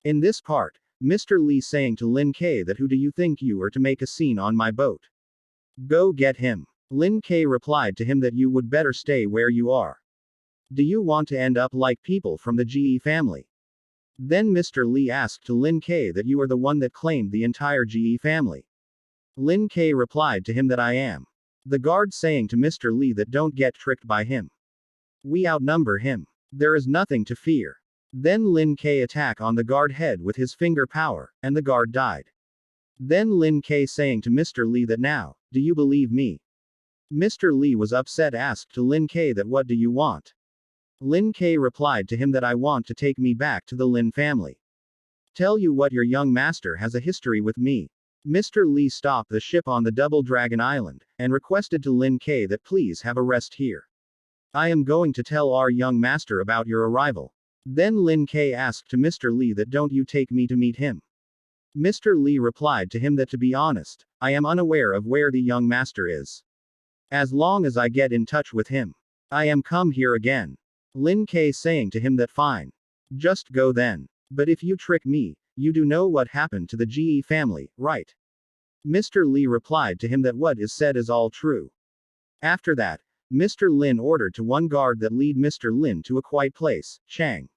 In this part, Mr. Lee saying to Lin K that who do you think you are to make a scene on my boat? Go get him. Lin K replied to him that you would better stay where you are. Do you want to end up like people from the GE family? Then Mr. Lee asked to Lin K that you are the one that claimed the entire GE family. Lin K replied to him that I am. The guard saying to Mr. Lee that don't get tricked by him. We outnumber him. There is nothing to fear. Then Lin K attack on the guard head with his finger power, and the guard died. Then Lin K saying to Mr. Lee that now, do you believe me? Mr. Lee was upset asked to Lin K that what do you want? Lin K replied to him that I want to take me back to the Lin family. Tell you what your young master has a history with me. Mr. Lee stopped the ship on the Double Dragon Island, and requested to Lin K that please have a rest here. I am going to tell our young master about your arrival. Then Lin K asked to Mr. Lee that don't you take me to meet him. Mr. Lee replied to him that to be honest, I am unaware of where the young master is. As long as I get in touch with him, I am come here again. Lin K saying to him that fine. Just go then. But if you trick me, you do know what happened to the GE family, right? Mr. Lee replied to him that what is said is all true. After that, Mr. Lin ordered to one guard that lead Mr. Lin to a quiet place, Chang.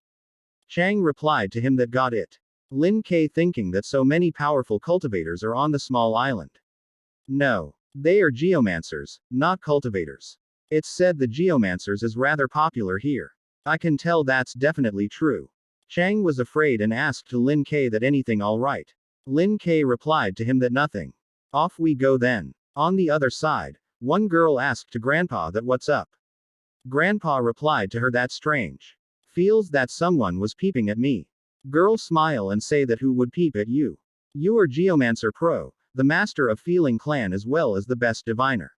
Chang replied to him that got it. Lin K thinking that so many powerful cultivators are on the small island. No. They are geomancers, not cultivators. It's said the geomancers is rather popular here. I can tell that's definitely true. Chang was afraid and asked to Lin K that anything alright. Lin K replied to him that nothing. Off we go then. On the other side, one girl asked to Grandpa that what's up. Grandpa replied to her that's strange. Feels that someone was peeping at me. Girl smile and say that who would peep at you? You are Geomancer Pro, the master of Feeling Clan as well as the best diviner.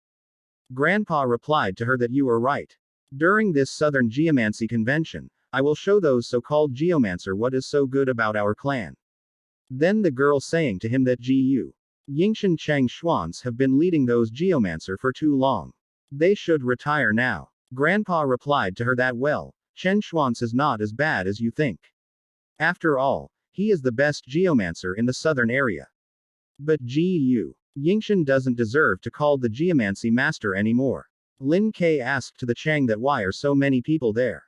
Grandpa replied to her that you are right. During this Southern Geomancy convention, I will show those so-called Geomancer what is so good about our clan. Then the girl saying to him that Gu Yingshan Cheng Schwans have been leading those Geomancer for too long. They should retire now. Grandpa replied to her that well, Chen Schwans is not as bad as you think. After all, he is the best Geomancer in the southern area. But Gu Yingshan doesn't deserve to call the Geomancy master anymore. Lin K asked to the Chang that why are so many people there.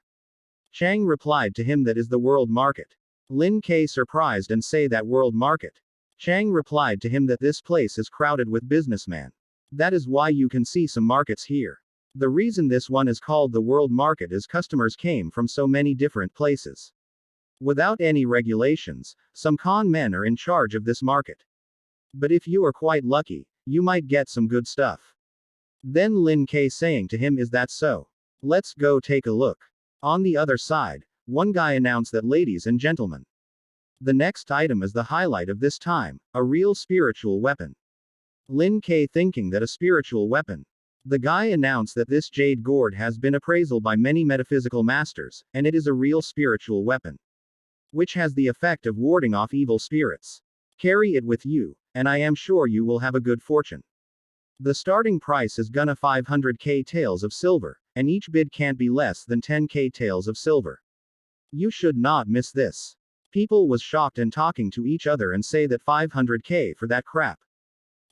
Chang replied to him that is the world market. Lin K surprised and say that world market. Chang replied to him that this place is crowded with businessmen. That is why you can see some markets here. The reason this one is called the world market is customers came from so many different places. Without any regulations, some con men are in charge of this market. But if you are quite lucky, you might get some good stuff. Then Lin K saying to him is that so? Let's go take a look. On the other side, one guy announced that ladies and gentlemen. The next item is the highlight of this time, a real spiritual weapon. Lin K thinking that a spiritual weapon. The guy announced that this jade gourd has been appraisal by many metaphysical masters, and it is a real spiritual weapon. Which has the effect of warding off evil spirits. Carry it with you, and I am sure you will have a good fortune. The starting price is gonna 500k taels of silver, and each bid can't be less than 10k taels of silver. You should not miss this. People was shocked and talking to each other and say that 500k for that crap.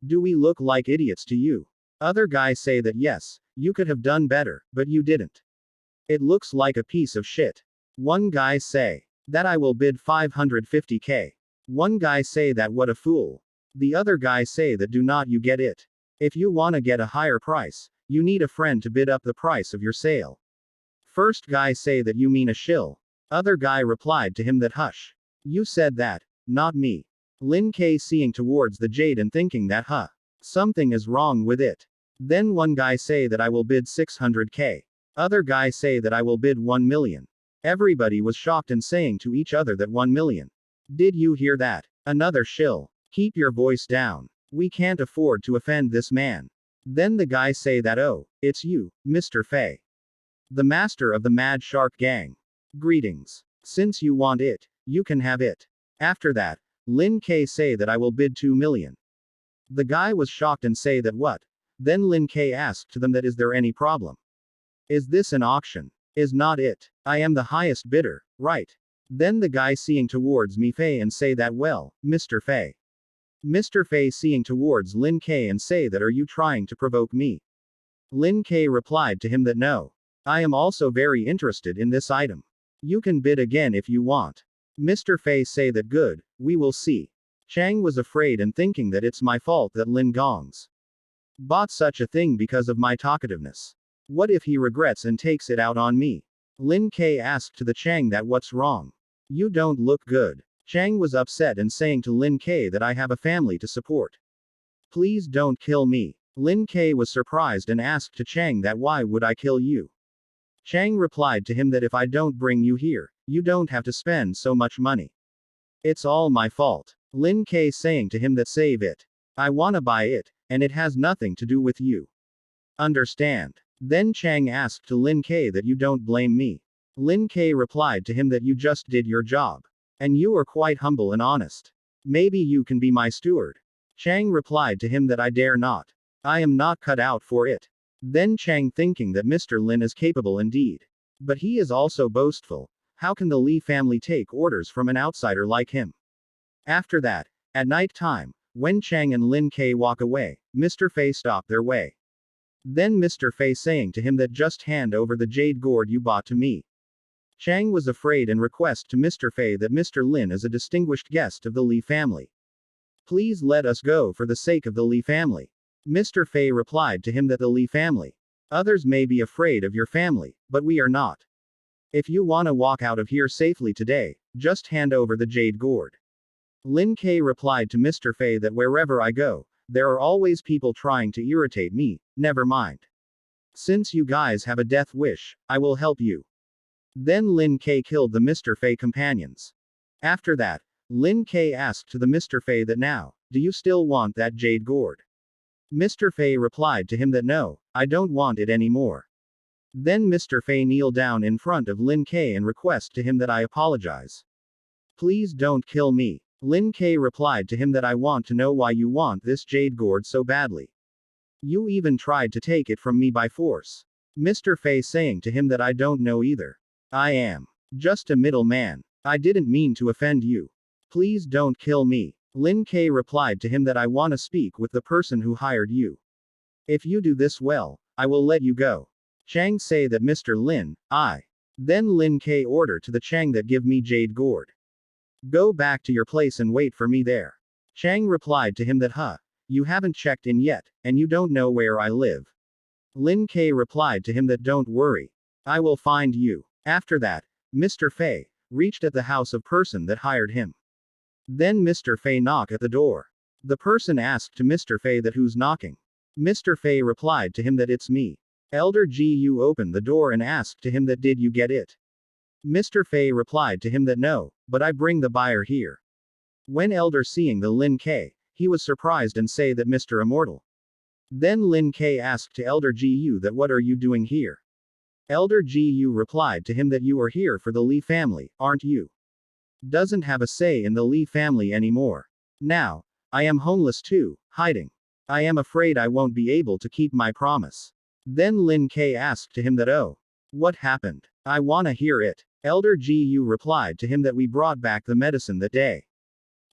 Do we look like idiots to you? Other guys say that yes, you could have done better, but you didn't. It looks like a piece of shit. One guy say that I will bid 550k. One guy say that what a fool. The other guy say that do not you get it. If you wanna get a higher price, you need a friend to bid up the price of your sale. First guy say that you mean a shill. Other guy replied to him that hush. You said that, not me. Lin K seeing towards the jade and thinking that something is wrong with it. Then one guy say that I will bid 600k. Other guy say that I will bid 1 million. Everybody was shocked and saying to each other that 1 million. Did you hear that? Another shill. Keep your voice down. We can't afford to offend this man. Then the guy say that oh, it's you, Mr. Fei. The master of the Mad Shark Gang. Greetings. Since you want it, you can have it. After that, Lin K say that I will bid 2 million. The guy was shocked and say that what? Then Lin K asked to them that is there any problem? Is this an auction? Is not it? I am the highest bidder, right? Then the guy seeing towards me Fei and say that well, Mr. Fei. Mr. Fei seeing towards Lin K and say that are you trying to provoke me? Lin K replied to him that no. I am also very interested in this item. You can bid again if you want. Mr. Fei say that good, we will see. Chang was afraid and thinking that it's my fault that Lin Gong's bought such a thing because of my talkativeness. What if he regrets and takes it out on me? Lin K asked to the Chang that what's wrong? You don't look good. Chang was upset and saying to Lin K that I have a family to support. Please don't kill me. Lin K was surprised and asked to Chang that why would I kill you? Chang replied to him that if I don't bring you here, you don't have to spend so much money. It's all my fault. Lin K saying to him that save it. I wanna buy it, and it has nothing to do with you. Understand? Then Chang asked to Lin K that you don't blame me. Lin K replied to him that you just did your job. And you are quite humble and honest. Maybe you can be my steward. Chang replied to him that I dare not. I am not cut out for it. Then Chang thinking that Mr. Lin is capable indeed. But he is also boastful. How can the Li family take orders from an outsider like him? After that, at night time, when Chang and Lin K walk away, Mr. Fei stop their way. Then Mr. Fei saying to him that just hand over the jade gourd you bought to me. Chang was afraid and request to Mr. Fei that Mr. Lin is a distinguished guest of the Li family. Please let us go for the sake of the Li family. Mr. Fei replied to him that the Li family. Others may be afraid of your family, but we are not. If you wanna walk out of here safely today, just hand over the jade gourd. Lin K replied to Mr. Fei that wherever I go, there are always people trying to irritate me, never mind. Since you guys have a death wish, I will help you. Then Lin K killed the Mr. Fei companions. After that, Lin K asked to the Mr. Fei that now, do you still want that jade gourd? Mr. Fei replied to him that no, I don't want it anymore. Then Mr. Fei kneeled down in front of Lin K and request to him that I apologize. Please don't kill me. Lin K replied to him that I want to know why you want this jade gourd so badly. You even tried to take it from me by force. Mr. Fei saying to him that I don't know either. I am just a middleman. I didn't mean to offend you. Please don't kill me. Lin K replied to him that I wanna speak with the person who hired you. If you do this well, I will let you go. Chang say that Mr. Lin, I. Then Lin K order to the Chang that give me jade gourd. Go back to your place and wait for me there. Chang replied to him that you haven't checked in yet, and you don't know where I live. Lin K replied to him that don't worry. I will find you. After that, Mr. Fei reached at the house of person that hired him. Then Mr. Fei knocked at the door. The person asked to Mr. Fei that who's knocking. Mr. Fei replied to him that it's me. Elder Gu opened the door and asked to him that did you get it? Mr. Fei replied to him that no, but I bring the buyer here. When Elder seeing the Lin K, he was surprised and say that Mr. Immortal. Then Lin K asked to Elder Gu that what are you doing here? Elder Gu replied to him that you are here for the Li family, aren't you? Doesn't have a say in the Li family anymore. Now, I am homeless too, hiding. I am afraid I won't be able to keep my promise. Then Lin K asked to him that oh, what happened? I wanna hear it. Elder Gu replied to him that we brought back the medicine that day.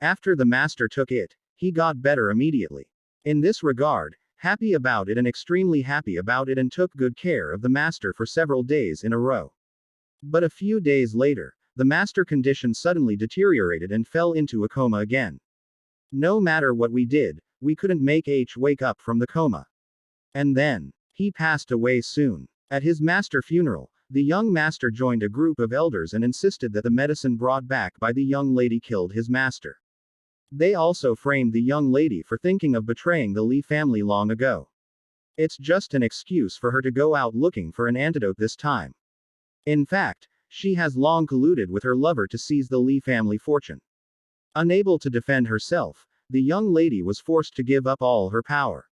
After the master took it, he got better immediately. In this regard, happy about it and extremely happy about it and took good care of the master for several days in a row. But a few days later, the master condition suddenly deteriorated and fell into a coma again. No matter what we did, we couldn't make H wake up from the coma. And then, he passed away soon. At his master funeral, the young master joined a group of elders and insisted that the medicine brought back by the young lady killed his master. They also framed the young lady for thinking of betraying the Li family long ago. It's just an excuse for her to go out looking for an antidote this time. In fact, she has long colluded with her lover to seize the Li family fortune. Unable to defend herself, the young lady was forced to give up all her power,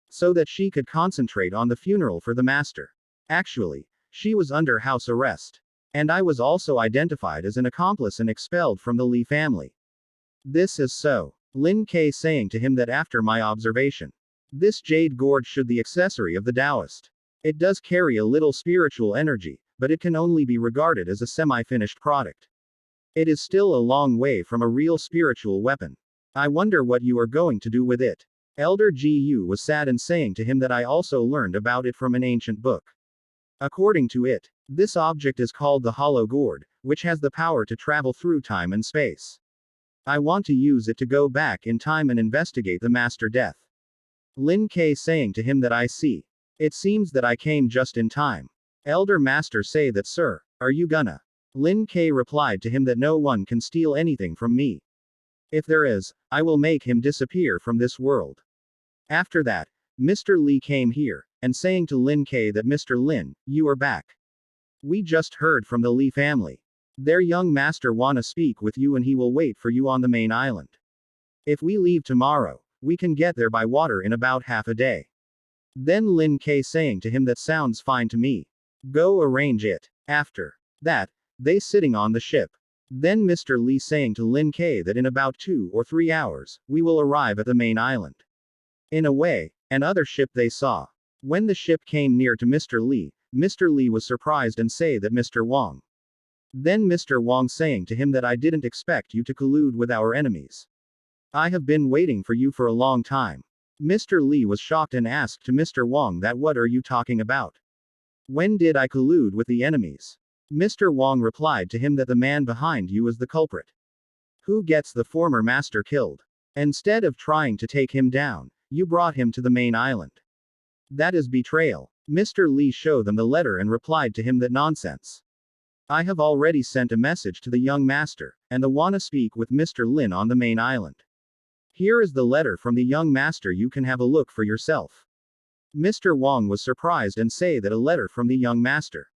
so that she could concentrate on the funeral for the master. Actually, she was under house arrest. And I was also identified as an accomplice and expelled from the Li family. This is so. Lin K saying to him that after my observation, this jade gourd should the accessory of the Taoist. It does carry a little spiritual energy, but it can only be regarded as a semi-finished product. It is still a long way from a real spiritual weapon. I wonder what you are going to do with it. Elder Gu was sad and saying to him that I also learned about it from an ancient book. According to it, this object is called the Hollow Gourd, which has the power to travel through time and space. I want to use it to go back in time and investigate the Master Death. Lin K saying to him that I see. It seems that I came just in time. Elder Master say that, sir, are you gonna? Lin K replied to him that no one can steal anything from me. If there is, I will make him disappear from this world. After that, Mr. Lee came here, and saying to Lin K that Mr. Lin, you are back. We just heard from the Lee family. Their young master wanna speak with you and he will wait for you on the main island. If we leave tomorrow, we can get there by water in about half a day. Then Lin K saying to him that sounds fine to me. Go arrange it. After that, they sitting on the ship. Then Mr. Lee saying to Lin K that in about 2 or 3 hours, we will arrive at the main island. In a way, another ship they saw. When the ship came near to Mr. Lee was surprised and say that Mr. Wang. Then Mr. Wang saying to him that I didn't expect you to collude with our enemies. I have been waiting for you for a long time. Mr. Lee was shocked and asked to Mr. Wang that what are you talking about? When did I collude with the enemies? Mr. Wang replied to him that the man behind you is the culprit. Who gets the former master killed? Instead of trying to take him down, you brought him to the main island. That is betrayal. Mr. Lee showed them the letter and replied to him that nonsense. I have already sent a message to the young master, and the wanna speak with Mr. Lin on the main island. Here is the letter from the young master, you can have a look for yourself. Mr. Wang was surprised and say that a letter from the young master.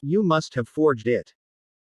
You must have forged it.